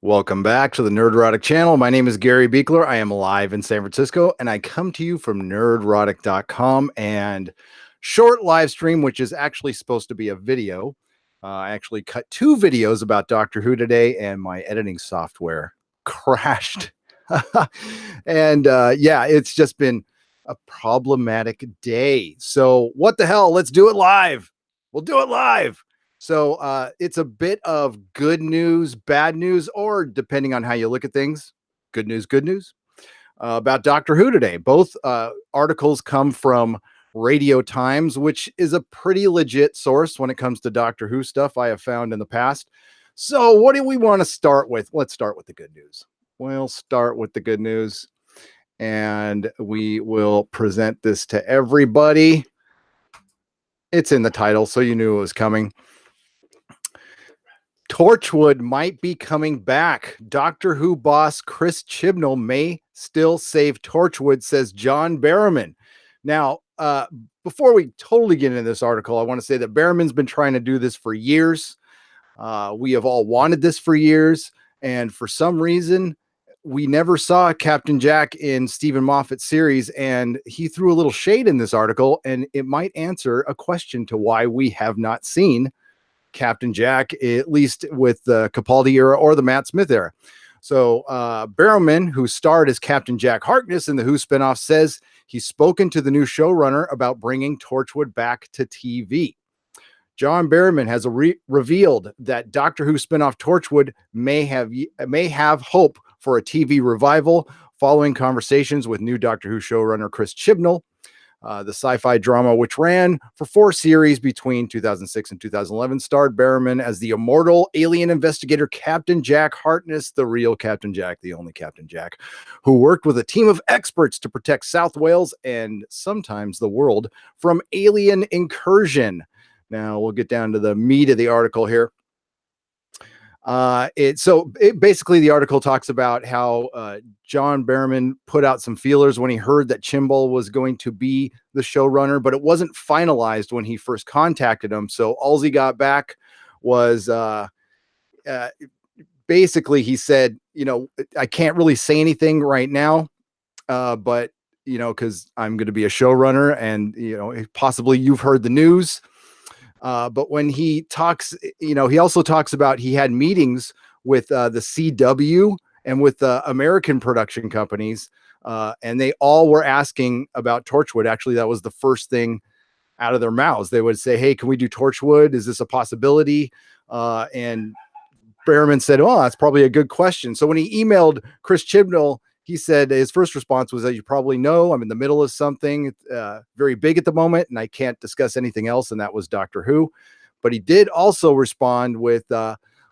Welcome back to the Nerdrotic channel. My name is Gary Beekler. I am live in San Francisco, and I come to you from nerdrotic.com and short live stream, which is actually supposed to be a video. I actually cut two videos about Doctor Who today, and my editing software crashed. Yeah, it's just been a problematic day. So, what the hell? Let's do it live. We'll do it live. So it's a bit of good news, bad news, or depending on how you look at things, good news about Doctor Who today. Both articles come from Radio Times, which is a pretty legit source when it comes to Doctor Who stuff I have found in the past. So what do we want to start with? Let's start with the good news. We'll start with the good news, and we will present this to everybody. It's in the title, so you knew it was coming. Torchwood might be coming back. Doctor Who boss Chris Chibnall may still save Torchwood, says John Barrowman. Now, before we totally get into this article, I want to say that Barrowman's been trying to do this for years. We have all wanted this for years, and for some reason, we never saw Captain Jack in Stephen Moffat's series, and he threw a little shade in this article, and it might answer a question to why we have not seen Captain Jack, at least with the Capaldi era or the Matt Smith era. So Barrowman, who starred as Captain Jack Harkness in the Who spinoff, says he's spoken to the new showrunner about bringing Torchwood back to TV. John Barrowman has revealed that Doctor Who spinoff Torchwood may have hope for a TV revival following conversations with new Doctor Who showrunner Chris Chibnall. The sci-fi drama, which ran for 4 series between 2006 and 2011, starred Barrowman as the immortal alien investigator Captain Jack Harkness, the real Captain Jack, the only Captain Jack, who worked with a team of experts to protect South Wales and sometimes the world from alien incursion. Now, we'll get down to the meat of the article here. Basically the article talks about how John Barrowman put out some feelers when he heard that Chibnall was going to be the showrunner, but it wasn't finalized when he first contacted him. So all he got back was basically he said, I can't really say anything right now, but because I'm going to be a showrunner, and possibly you've heard the news. But when he talks, he also talks about he had meetings with the CW and with the American production companies, and they all were asking about Torchwood. Actually, that was the first thing out of their mouths. They would say, hey, can we do Torchwood? Is this a possibility? And Barrowman said, oh, that's probably a good question. So when he emailed Chris Chibnall, he said his first response was that you probably know I'm in the middle of something very big at the moment, and I can't discuss anything else. And that was Doctor Who. But he did also respond with,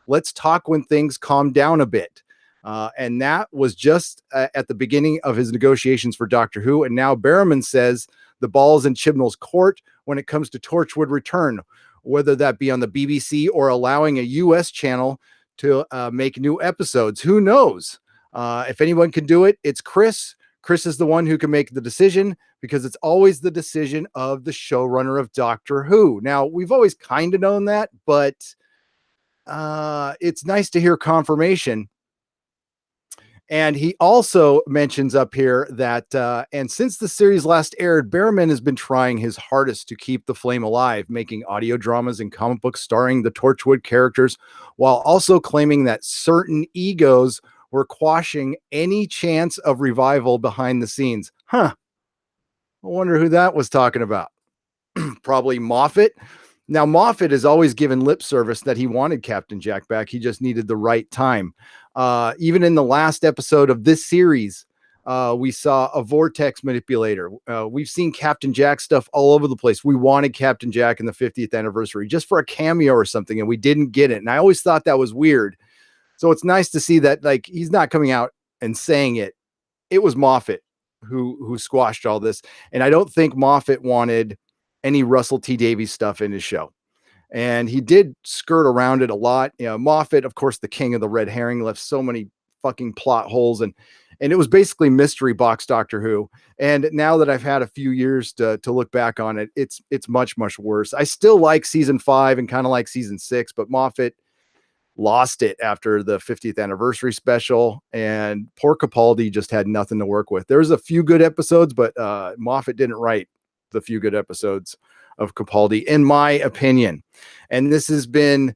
let's talk when things calm down a bit. And that was just at the beginning of his negotiations for Doctor Who. And now Barrowman says the ball's in Chibnall's court when it comes to Torchwood return, whether that be on the BBC or allowing a US channel to make new episodes. Who knows? If anyone can do it, it's Chris. Chris is the one who can make the decision, because it's always the decision of the showrunner of Doctor Who. Now, we've always kind of known that, but it's nice to hear confirmation. And he also mentions up here that, and since the series last aired, Barrowman has been trying his hardest to keep the flame alive, making audio dramas and comic books starring the Torchwood characters, while also claiming that certain egos were quashing any chance of revival behind the scenes. I wonder who that was talking about. Probably Moffat. Now, Moffat has always given lip service that he wanted Captain Jack back. He just needed the right time. Even in the last episode of this series, we saw a vortex manipulator. We've seen Captain Jack stuff all over the place. We wanted Captain Jack in the 50th anniversary just for a cameo or something, and we didn't get it. And I always thought that was weird. So it's nice to see that, like, he's not coming out and saying it. It was Moffat who squashed all this. And I don't think Moffat wanted any Russell T Davies stuff in his show. And he did skirt around it a lot. Moffat, of course, the king of the red herring, left so many fucking plot holes, and it was basically mystery box Doctor Who. And now that I've had a few years to look back on it, it's much, much worse. I still like season 5 and kind of like season 6, but Moffat lost it after the 50th anniversary special, and poor Capaldi just had nothing to work with. There's a few good episodes, but Moffat didn't write the few good episodes of Capaldi, in my opinion. And this has been,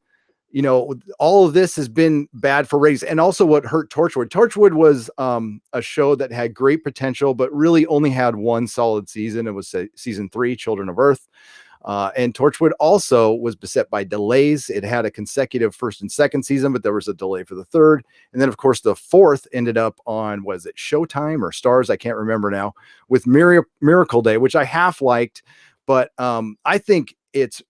all of this has been bad for ratings. And also what hurt Torchwood. Torchwood was a show that had great potential, but really only had one solid season. It was season 3, Children of Earth. And Torchwood also was beset by delays. It had a consecutive first and second season, but there was a delay for the third. And then, of course, the fourth ended up on, was it Showtime or Stars? I can't remember now, with Miracle Day, which I half liked. But I think it's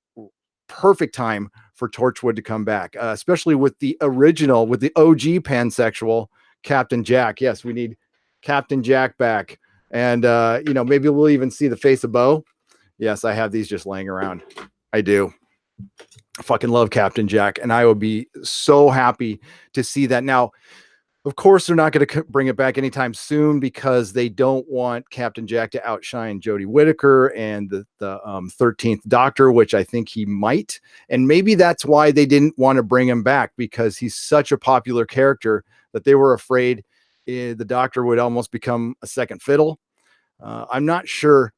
perfect time for Torchwood to come back, especially with the original, with the OG pansexual Captain Jack. Yes, we need Captain Jack back. And, maybe we'll even see the face of Bo. Yes, I have these just laying around. I do. I fucking love Captain Jack, and I would be so happy to see that. Now, of course, they're not going to bring it back anytime soon because they don't want Captain Jack to outshine Jodie Whittaker and the 13th Doctor, which I think he might. And maybe that's why they didn't want to bring him back, because he's such a popular character that they were afraid the Doctor would almost become a second fiddle. I'm not sure.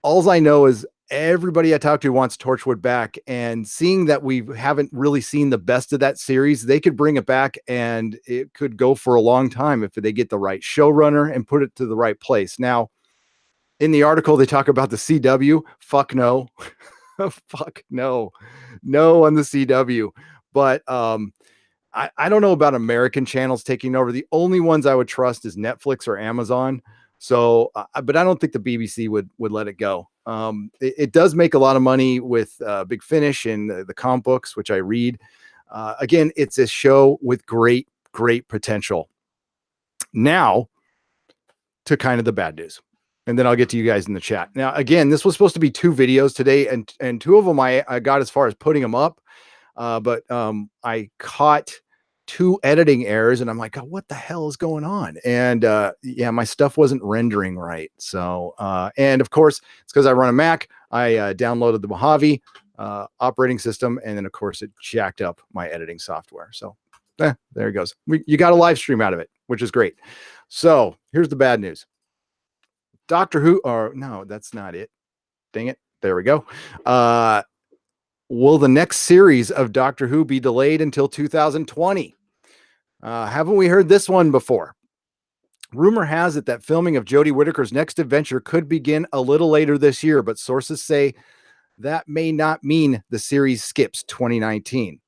All I know is everybody I talk to wants Torchwood back, and seeing that we haven't really seen the best of that series, they could bring it back and it could go for a long time if they get the right showrunner and put it to the right place. Now, in the article, they talk about the CW. Fuck no. Fuck no. No on the CW. But I don't know about American channels taking over. The only ones I would trust is Netflix or Amazon. So, but I don't think the BBC would let it go. It does make a lot of money with Big Finish and the comic books, which I read. Again, it's a show with great potential. Now, to kind of the bad news, and then I'll get to you guys in the chat. Now, again, this was supposed to be 2 videos today, and 2 of them I got as far as putting them up, but I caught 2 editing errors, and I'm like, oh, what the hell is going on? And yeah, my stuff wasn't rendering right. So, and of course, it's because I run a Mac. I downloaded the Mojave operating system, and then of course it jacked up my editing software. So there it goes. You got a live stream out of it, which is great. So here's the bad news. Doctor Who, or no, that's not it. Dang it. There we go. Will the next series of Doctor Who be delayed until 2020? Haven't we heard this one before? Rumor has it that filming of Jodie Whittaker's next adventure could begin a little later this year, but sources say that may not mean the series skips 2019.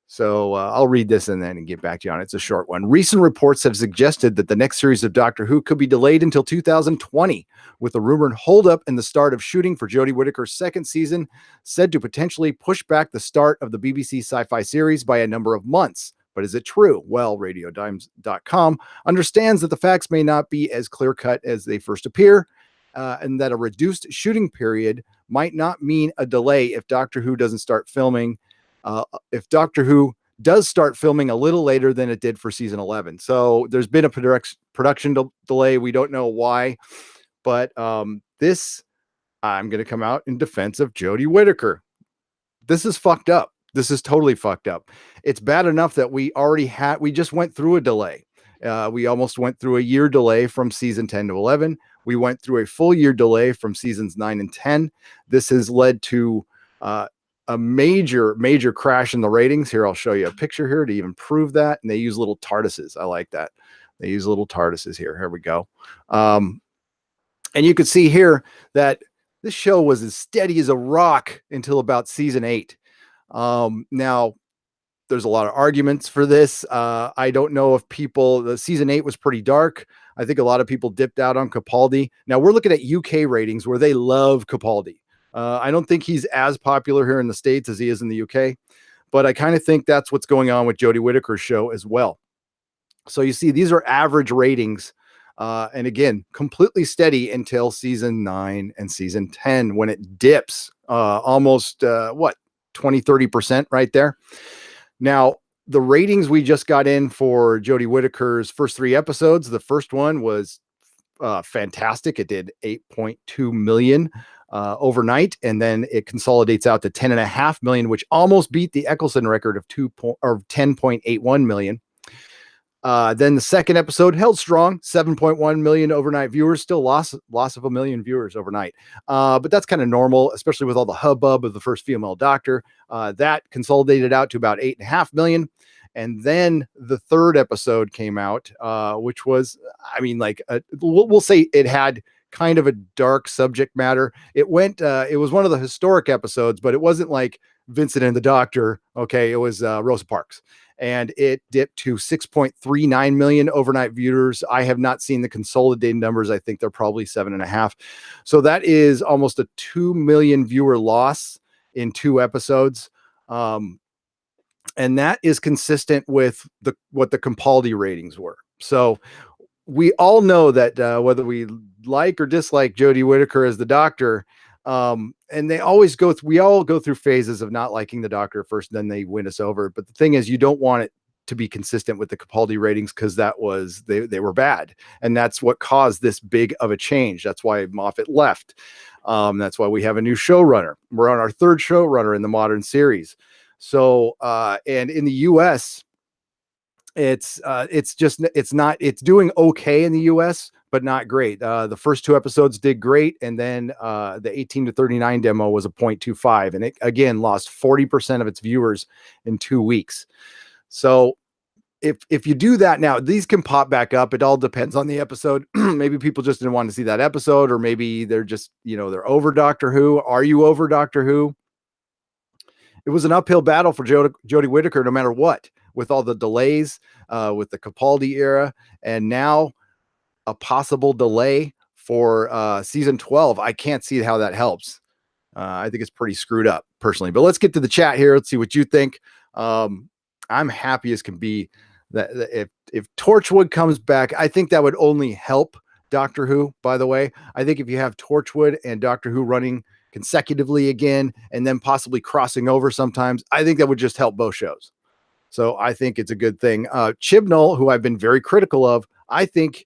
So I'll read this and then get back to you on it. It's a short one. Recent reports have suggested that the next series of Doctor Who could be delayed until 2020, with a rumored holdup in the start of shooting for Jodie Whittaker's second season, said to potentially push back the start of the BBC sci-fi series by a number of months. But is it true? Well, RadioDimes.com understands that the facts may not be as clear-cut as they first appear, and that a reduced shooting period might not mean a delay if Doctor Who doesn't start filming. If Doctor Who does start filming a little later than it did for season 11. So there's been a production delay. We don't know why, but this, I'm going to come out in defense of Jodie Whittaker. This is fucked up. This is totally fucked up. It's bad enough that we just went through a delay. We almost went through a year delay from season 10 to 11. We went through a full year delay from seasons 9 and 10. This has led to a major crash in the ratings. Here, I'll show you a picture here to even prove that. And they use little TARDISes. I like that. They use little TARDISes here. Here we go. And you can see here that this show was as steady as a rock until about season 8. Now, there's a lot of arguments for this. I don't know if the season 8 was pretty dark. I think a lot of people dipped out on Capaldi. Now we're looking at UK ratings where they love Capaldi. I don't think he's as popular here in the States as he is in the UK, but I kind of think that's what's going on with Jodie Whittaker's show as well. So you see, these are average ratings. And again, completely steady until season 9 and season 10, when it dips almost 20-30% right there. Now, the ratings we just got in for Jodie Whittaker's first 3 episodes, the first one was fantastic. It did 8.2 million overnight, and then it consolidates out to 10.5 million, which almost beat the Eccleston record of 10.81 million. Then the second episode held strong, 7.1 million overnight viewers, still loss of a million viewers overnight. But that's kind of normal, especially with all the hubbub of the first female doctor. That consolidated out to about 8.5 million. And then the third episode came out, which was, I mean, like, we'll say it had kind of a dark subject matter. It was one of the historic episodes, but it wasn't like Vincent and the Doctor. Okay. It was Rosa Parks, and it dipped to 6.39 million overnight viewers. I have not seen the consolidated numbers. I think they're probably 7.5. So that is almost a 2 million viewer loss in 2 episodes. And that is consistent with what the Capaldi ratings were. So we all know that whether we like or dislike Jodie Whittaker as the Doctor, and we all go through phases of not liking the Doctor first, then they win us over. But the thing is, you don't want it to be consistent with the Capaldi ratings, because they were bad, and that's what caused this big of a change. That's why Moffat left. That's why we have a new showrunner. We're on our third showrunner in the modern series. So, and in the US, it's doing okay in the US, but not great. The first 2 episodes did great. And then, the 18 to 39 demo was a 0.25, and it again lost 40% of its viewers in 2 weeks. So if you do that now, these can pop back up. It all depends on the episode. Maybe people just didn't want to see that episode, or maybe they're just, they're over Doctor Who. Are you over Doctor Who? It was an uphill battle for Jodie Whittaker, no matter what, with all the delays, with the Capaldi era, and now a possible delay for season 12. I can't see how that helps. I think it's pretty screwed up, personally. But let's get to the chat here. Let's see what you think. I'm happy as can be that if Torchwood comes back, I think that would only help Doctor Who, by the way. I think if you have Torchwood and Doctor Who running consecutively again, and then possibly crossing over sometimes, I think that would just help both shows. So I think it's a good thing. Chibnall, who I've been very critical of, I think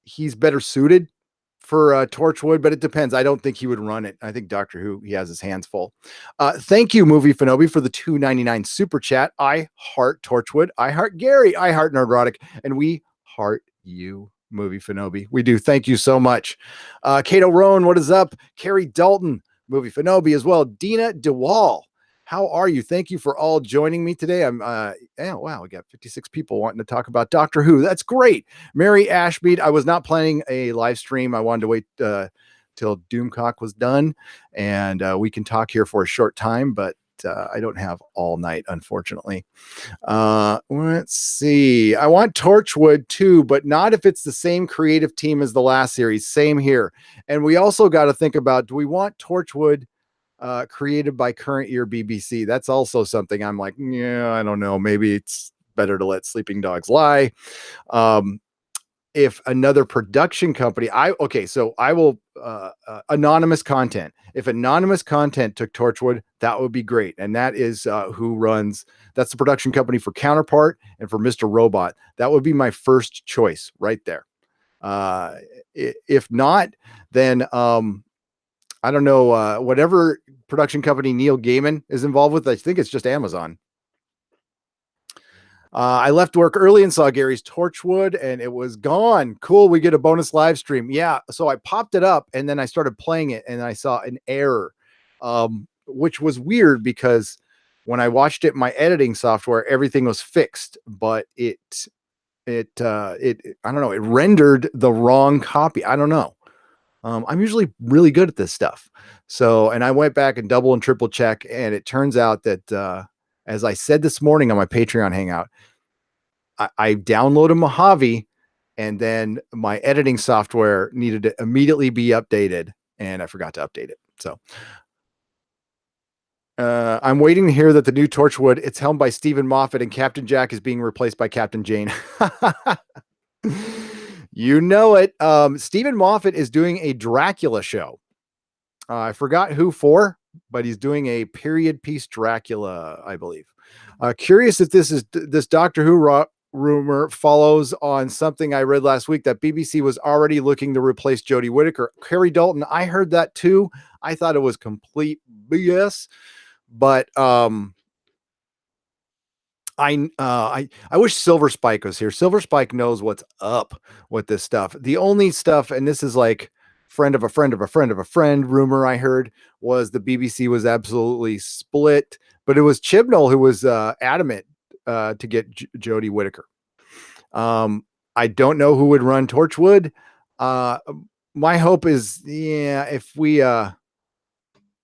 he's better suited for Torchwood, but it depends. I don't think he would run it. I think Doctor Who, he has his hands full. Thank you, Movie Fanobi, for the $2.99 super chat. I heart Torchwood. I heart Gary. I heart Nerdrotic. And we heart you, Movie Fanobi. We do. Thank you so much. Kato Roan, what is up? Carrie Dalton, Movie Fanobi as well. Dina DeWall, how are you? Thank you for all joining me today. Wow, we got 56 people wanting to talk about Doctor Who. That's great. Mary Ashmead, I was not planning a live stream. I wanted to wait till Doomcock was done, and we can talk here for a short time, but I don't have all night, unfortunately. Let's see. I want Torchwood too, but not if it's the same creative team as the last series. Same here. And we also got to think about, do we want Torchwood created by current year BBC? That's also something I'm like, yeah, I don't know. Maybe it's better to let sleeping dogs lie. If another production company, so I will, anonymous content. If anonymous content took Torchwood, that would be great. And that is that's the production company for Counterpart and for Mr. Robot. That would be my first choice right there. If not, then I don't know, whatever production company Neil Gaiman is involved with, I think it's just Amazon. I left work early and saw Gary's Torchwood, and it was gone. Cool. We get a bonus live stream. Yeah. So I popped it up, and then I started playing it, and I saw an error, which was weird because when I watched it in my editing software, everything was fixed, but I don't know, it rendered the wrong copy. I don't know. I'm usually really good at this stuff. So, and I went back and double and triple check, and it turns out that, as I said this morning on my Patreon hangout, I downloaded Mojave, and then my editing software needed to immediately be updated, and I forgot to update it. So I'm waiting to hear that the new Torchwood, it's helmed by Stephen Moffat, and Captain Jack is being replaced by Captain Jane. You know it. Stephen Moffat is doing a Dracula show. I forgot who for, but he's doing a period piece Dracula, I believe. Curious if this Doctor Who rumor follows on something I read last week that BBC was already looking to replace Jodie Whittaker. Carrie Dalton, I heard that too. I thought it was complete BS, but I wish Silver Spike was here. Silver Spike knows what's up with this stuff. The only stuff, and this is like friend of a friend of a friend of a friend rumor I heard, was the BBC was absolutely split, but it was Chibnall who was adamant to get Jodie Whittaker. I don't know who would run Torchwood. Uh, my hope is, yeah, if we I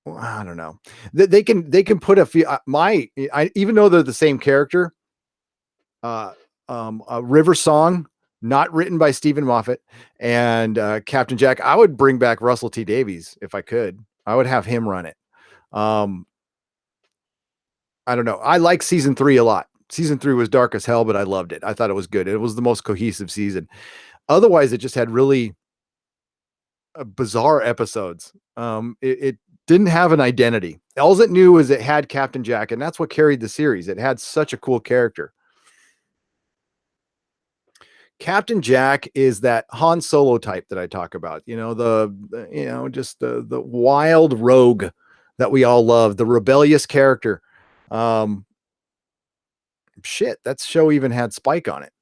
don't know. They can put a few even though they're the same character, uh a River Song, not written by Stephen Moffat, and Captain Jack. I would bring back Russell T Davies if I could. I would have him run it. Um I don't know. I like season 3 a lot. Season 3 was dark as hell, but I loved it. I thought it was good. It was the most cohesive season. Otherwise, it just had really bizarre episodes. It didn't have an identity. All it knew was it had Captain Jack, and that's what carried the series. It had such a cool character. Captain Jack is that Han Solo type that I talk about. Just the wild rogue that we all love, the rebellious character. Um, Shit, that show even had Spike on it.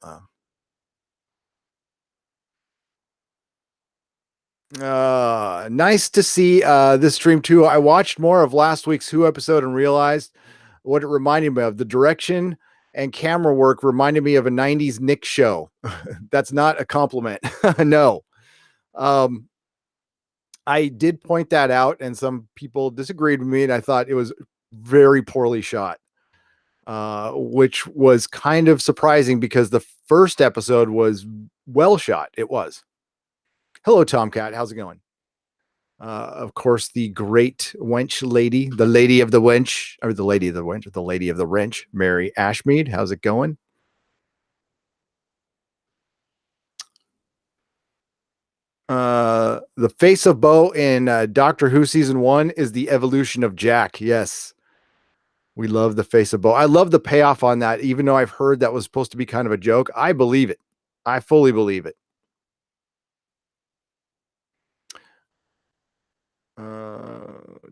Nice to see this stream too. I watched more of last week's Who episode and realized what it reminded me of. The direction and camera work reminded me of a 90s Nick show. That's not a compliment. No. Um, I did point that out, and some people disagreed with me, and I thought it was very poorly shot, which was kind of surprising because the first episode was well shot. It was. Hello, Tomcat. How's it going? Of course, the great wench lady, the lady of the wench, or the lady of the wench, or the lady of the wrench, Mary Ashmead. How's it going? The face of Bo in Doctor Who season 1 is the evolution of Jack. Yes, we love the face of Bo. I love the payoff on that, even though I've heard that was supposed to be kind of a joke. I believe it. I fully believe it.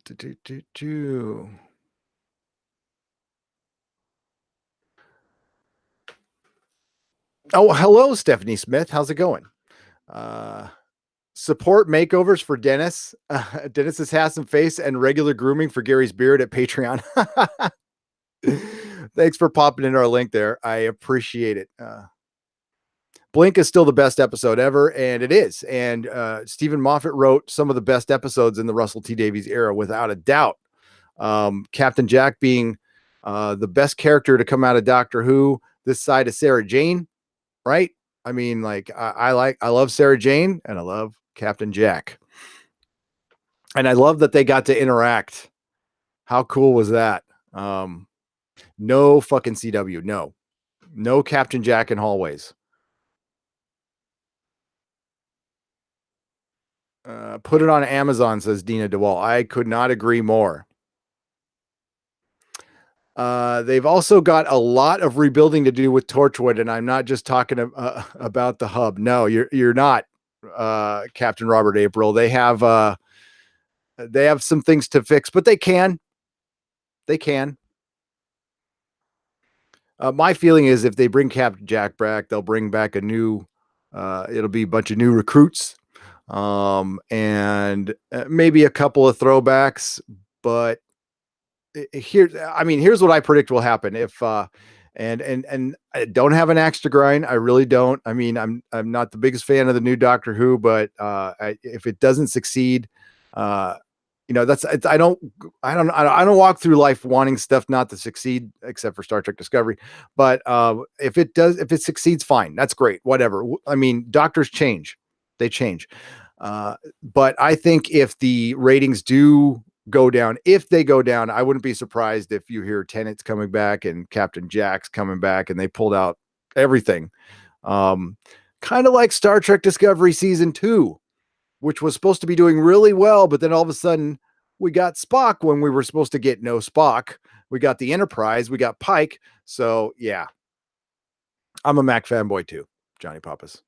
Do, do, do. Oh, hello, Stephanie Smith. How's it going? Support makeovers for Dennis. Dennis's handsome face and regular grooming for Gary's beard at Patreon. Thanks for popping in our link there. I appreciate it. Blink is still the best episode ever, and it is. And Stephen Moffat wrote some of the best episodes in the Russell T Davies era, without a doubt. Captain Jack being the best character to come out of Doctor Who this side of Sarah Jane, right? I mean, like I love Sarah Jane, and I love Captain Jack, and I love that they got to interact. How cool was that? No fucking CW, no Captain Jack in hallways. Put it on Amazon, says Dina DeWall. I could not agree more. They've also got a lot of rebuilding to do with Torchwood, and I'm not just talking about the hub. No, you're not, Captain Robert April. They have some things to fix, but they can. My feeling is if they bring Captain Jack back, they'll bring back a new. It'll be a bunch of new recruits, and maybe a couple of throwbacks, but here's what I predict will happen if and I don't have an axe to grind. I really don't. I mean, I'm not the biggest fan of the new Doctor Who, but if it doesn't succeed, that's I don't walk through life wanting stuff not to succeed, except for Star Trek Discovery. But if it succeeds, fine, that's great, whatever. I mean, doctors change, they change. But I think if the ratings do go down, I wouldn't be surprised if you hear Tennant's coming back and Captain Jack's coming back, and they pulled out everything. Kind of like Star Trek Discovery season 2, which was supposed to be doing really well, but then all of a sudden we got Spock when we were supposed to get no Spock. We got the Enterprise, we got Pike. So yeah, I'm a Mac fanboy too, Johnny Pappas.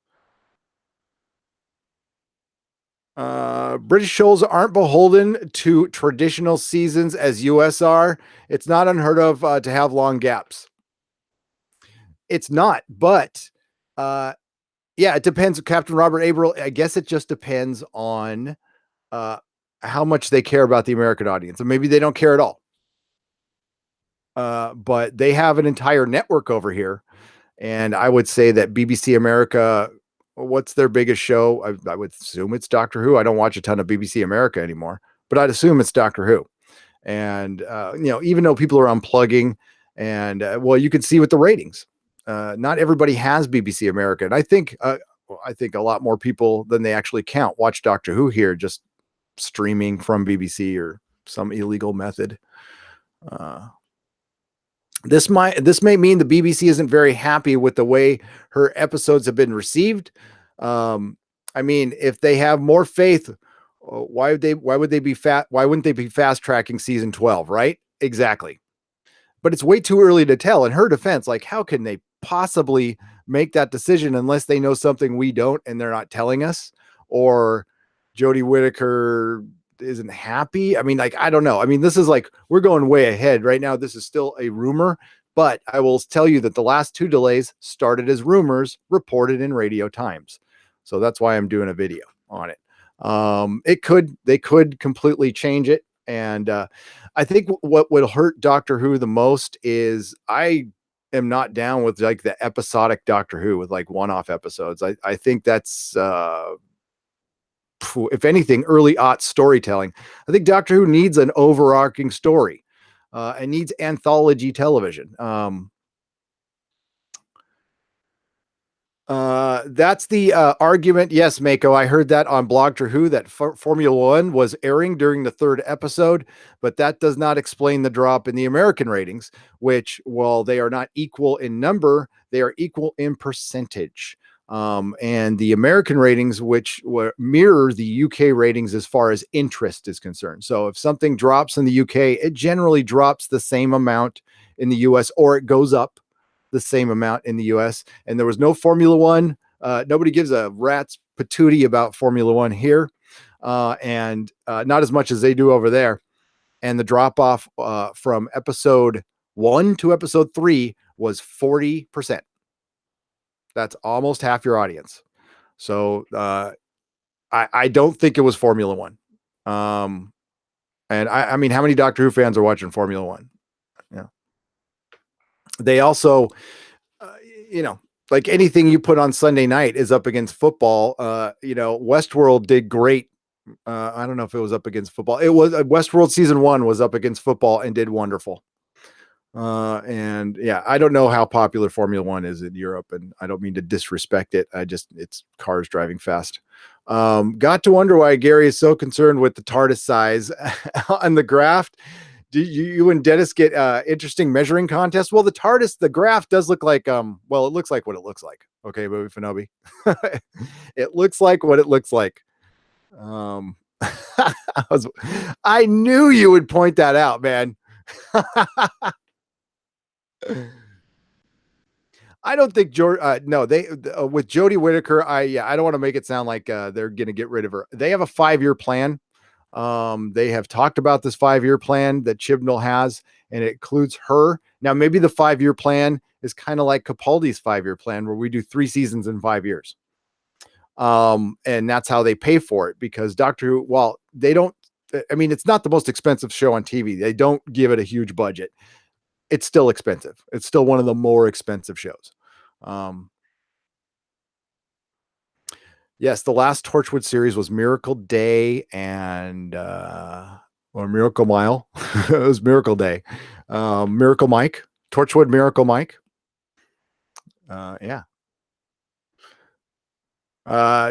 British shows aren't beholden to traditional seasons as US are. It's not unheard of to have long gaps. It's not, but uh, yeah, it depends. Captain Robert Averill, I guess it just depends on uh, how much they care about the American audience. And maybe they don't care at all. But they have an entire network over here. And I would say that BBC America, what's their biggest show? I would assume it's Doctor Who. I don't watch a ton of BBC America anymore, but I'd assume it's Doctor Who. And, even though people are unplugging and, well, you can see with the ratings, not everybody has BBC America. And I think a lot more people than they actually count watch Doctor Who here, just streaming from BBC or some illegal method. Uh, this may mean the BBC isn't very happy with the way her episodes have been received. I mean, if they have more faith, why would they be fat? Why wouldn't they be fast tracking season 12? Right? Exactly. But it's way too early to tell. In her defense, like, how can they possibly make that decision unless they know something we don't and they're not telling us? Or Jodie Whittaker isn't happy. I mean, like, I don't know. I mean, this is like, we're going way ahead right now. This is still a rumor, but I will tell you that the last two delays started as rumors reported in Radio Times. So that's why I'm doing a video on it. They could completely change it. And I think what would hurt Doctor Who the most is I am not down with like the episodic Doctor Who with like one-off episodes. I think that's if anything, early aught storytelling. I think Doctor Who needs an overarching story and needs anthology television. That's the argument. Yes, Mako, I heard that on Blogger Who that Formula One was airing during the third episode, but that does not explain the drop in the American ratings, which, while they are not equal in number, they are equal in percentage. And the American ratings, which mirror the UK ratings as far as interest is concerned. So if something drops in the UK, it generally drops the same amount in the US, or it goes up the same amount in the US. And there was no Formula One. Nobody gives a rat's patootie about Formula One here, and not as much as they do over there. And the drop off from episode 1 to episode 3 was 40%. That's almost half your audience. So I don't think it was Formula One. And I mean, how many Doctor Who fans are watching Formula One? Yeah. They also, uh, you know, like anything you put on Sunday night is up against football. Westworld did great. I don't know if it was up against football. It was Westworld season 1 was up against football and did wonderful. And yeah, I don't know how popular Formula One is in Europe, and I don't mean to disrespect it. It's cars driving fast. Got to wonder why Gary is so concerned with the TARDIS size on the graph. Do you and Dennis get interesting measuring contests? Well, the graph does look like it looks like what it looks like. Okay, Bobby Fanobi. It looks like what it looks like. I knew you would point that out, man. I don't think George. No, they with Jodie Whittaker. I don't want to make it sound like they're going to get rid of her. They have a 5-year plan. They have talked about this 5-year plan that Chibnall has, and it includes her. Now, maybe the 5-year plan is kind of like Capaldi's 5-year plan, where we do 3 seasons in 5 years. And that's how they pay for it, because Doctor Who, well, they don't. I mean, it's not the most expensive show on TV. They don't give it a huge budget. It's still expensive. It's still one of the more expensive shows. Yes, the last Torchwood series was Miracle Day and or Miracle Mile. It was Miracle Day. Miracle Mike. Torchwood Miracle Mike. Yeah.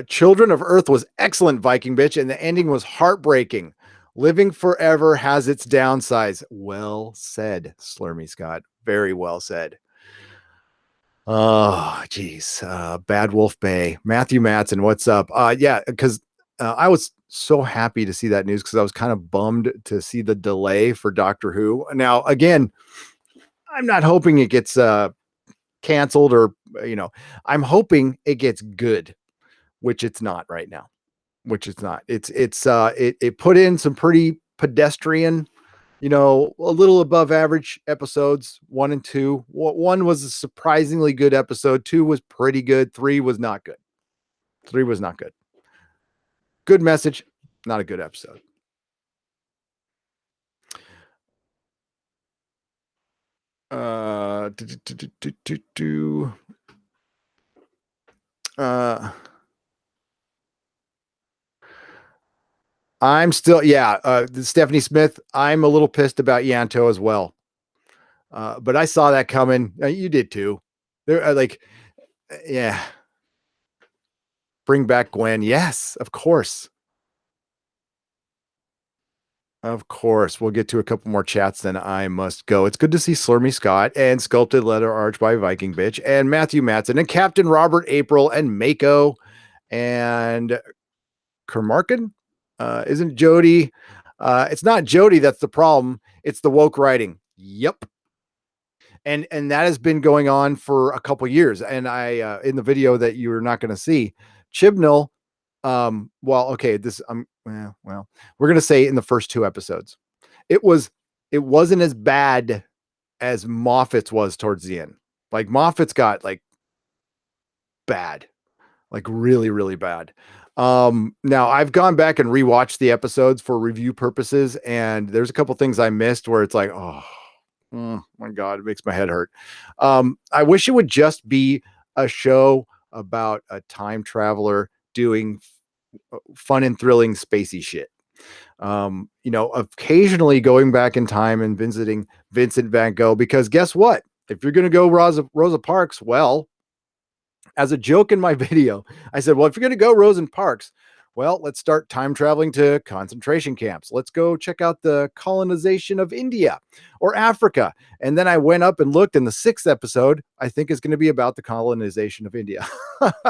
Children of Earth was excellent, Viking bitch, and the ending was heartbreaking. Living forever has its downsides. Well said, Slurmy Scott. Very well said. Oh, geez. Bad Wolf Bay. Matthew Matson, what's up? Yeah, because I was so happy to see that news, because I was kind of bummed to see the delay for Doctor Who. Now, again, I'm not hoping it gets canceled or, you know, I'm hoping it gets good, which it's not right now. Which it's not. It put in some pretty pedestrian, you know, a little above average episodes, 1 and 2. One was a surprisingly good episode, 2 was pretty good, 3 was not good. 3 was not good. Good message, not a good episode. Do, do, do, do, do, do. Uh, I'm still, yeah, Stephanie Smith. I'm a little pissed about Yanto as well. But I saw that coming. You did too. There, yeah, bring back Gwen. Yes, of course. Of course. We'll get to a couple more chats, then I must go. It's good to see Slurmy Scott and Sculpted Leather Arch by Viking Bitch and Matthew Matson and Captain Robert April and Mako and Kermarkin. Isn't Jody? It's not Jody that's the problem. It's the woke writing. Yep. And that has been going on for a couple years. And I in the video that you're not going to see, Chibnall, well, okay, this well, we're gonna say in the first 2 episodes. It was it wasn't as bad as Moffat's was towards the end. Like Moffat's got like bad, like really, really bad. Now I've gone back and rewatched the episodes for review purposes, and there's a couple things I missed where it's like, oh my God, it makes my head hurt. I wish it would just be a show about a time traveler doing fun and thrilling spacey shit. You know, occasionally going back in time and visiting Vincent Van Gogh, because guess what? If you're going to go Rosa Parks, well, as a joke in my video, I said, well, if you're going to go Rosa Parks, well, let's start time traveling to concentration camps. Let's go check out the colonization of India or Africa. And then I went up and looked, and the 6th episode, I think, is going to be about the colonization of India.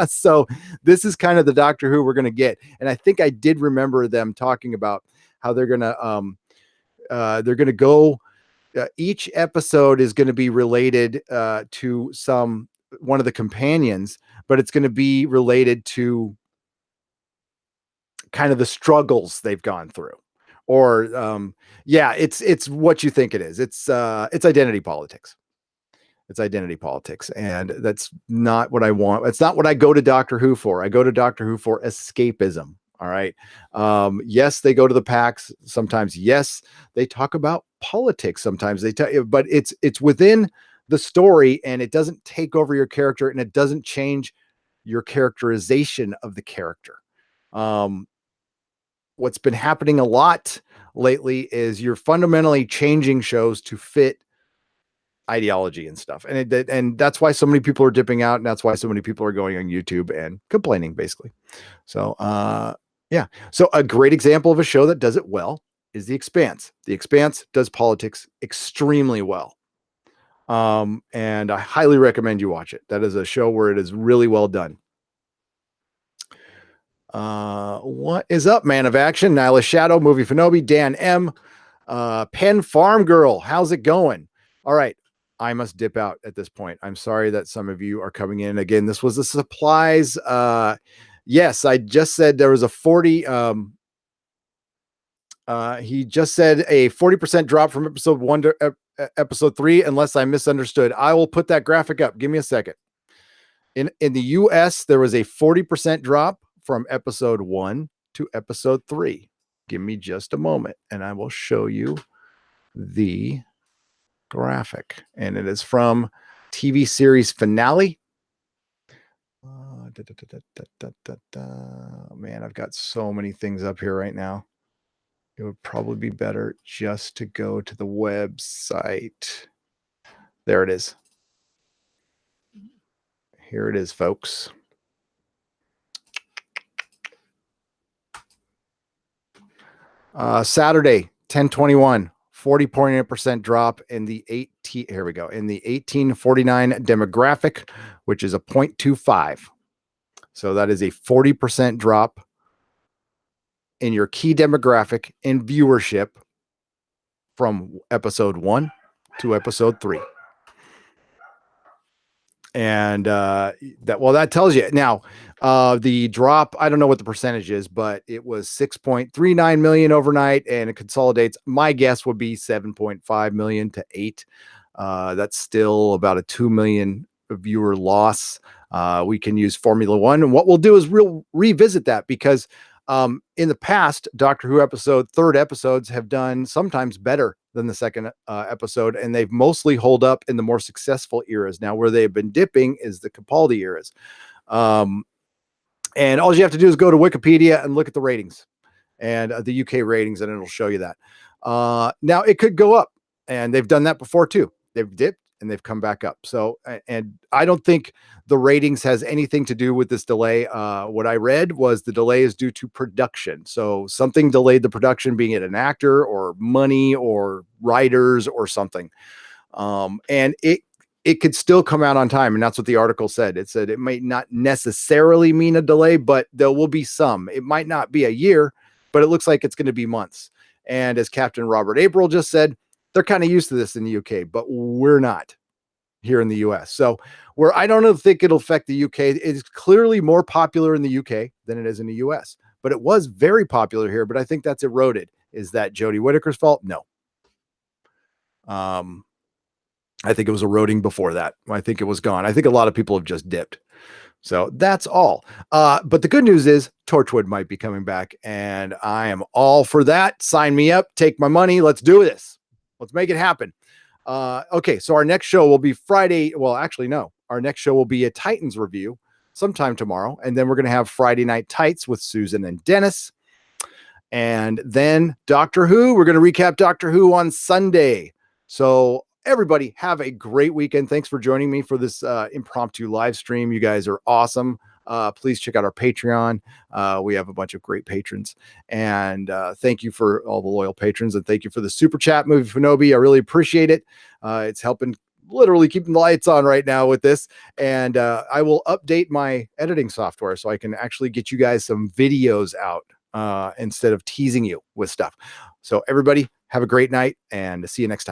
So this is kind of the Doctor Who we're going to get. And I think I did remember them talking about how they're going to go. Each episode is going to be related to one of the companions, but it's going to be related to kind of the struggles they've gone through. Or yeah, it's what you think it is. It's identity politics. It's identity politics, and that's not what I want. It's not what I go to Doctor Who for. I go to Doctor Who for escapism. All right. Yes, they go to the PAX sometimes. Yes, they talk about politics sometimes. But it's within the story, and it doesn't take over your character, and it doesn't change your characterization of the character. What's been happening a lot lately is you're fundamentally changing shows to fit ideology and stuff. And that's why so many people are dipping out, and that's why so many people are going on YouTube and complaining, basically. So yeah. So a great example of a show that does it well is The Expanse. The Expanse does politics extremely well. And I highly recommend you watch it. That is a show where it is really well done. What is up, Man of Action? Nyla Shadow, Movie Fanobi, Dan M, Penn Farm Girl. How's it going? All right. I must dip out at this point. I'm sorry that some of you are coming in. Again, this was the supplies. Yes, I just said there was a 40. He just said a 40% drop from episode 1 to episode 3, unless I misunderstood. I will put that graphic up. Give me a second. In the US, there was a 40% drop from episode 1 to episode 3. Give me just a moment, and I will show you the graphic. And it is from TV series finale. Man, I've got so many things up here right now. It would probably be better just to go to the website. There it is. Here it is, folks. Saturday, 10/21, 40.8% drop in the 18. Here we go. In the 1849 demographic, which is a 0.25. So that is a 40% drop in your key demographic in viewership from episode 1 to episode 3. And that tells you now. The drop, I don't know what the percentage is, but it was 6.39 million overnight, and it consolidates. My guess would be 7.5 million to 8. That's still about a 2 million viewer loss. We can use Formula One, and what we'll do is we'll revisit that because in the past, Doctor Who third episodes have done sometimes better than the second episode, and they've mostly hold up in the more successful eras. Now, where they've been dipping is the Capaldi eras. Um, and all you have to do is go to Wikipedia and look at the ratings and the UK ratings, and it'll show you that. Now, it could go up, and they've done that before too. They've dipped and they've come back up. So, and I don't think the ratings has anything to do with this delay. What I read was the delay is due to production. So something delayed the production, being it an actor or money or writers or something. And it could still come out on time. And that's what the article said. It said it might not necessarily mean a delay, but there will be some. It might not be a year, but it looks like it's going to be months. And as Captain Robert April just said, they're kind of used to this in the UK, but we're not here in the US. So where I don't think it'll affect the UK. It's clearly more popular in the UK than it is in the US, but it was very popular here. But I think that's eroded. Is that Jodie Whittaker's fault? No. I think it was eroding before that. I think it was gone. I think a lot of people have just dipped. So that's all. But the good news is Torchwood might be coming back, and I am all for that. Sign me up. Take my money. Let's do this. Let's make it happen. Okay, so our next show will be Friday. Well, actually, no. Our next show will be a Titans review sometime tomorrow, and then we're going to have Friday Night Tights with Susan and Dennis. And then Doctor Who. We're going to recap Doctor Who on Sunday. So everybody have a great weekend. Thanks for joining me for this impromptu live stream. You guys are awesome. Please check out our Patreon. We have a bunch of great patrons, and thank you for all the loyal patrons, and thank you for the super chat, Movie Fanobi. I really appreciate it. It's helping literally keeping the lights on right now with this, and I will update my editing software so I can actually get you guys some videos out instead of teasing you with stuff. So everybody have a great night, and see you next time.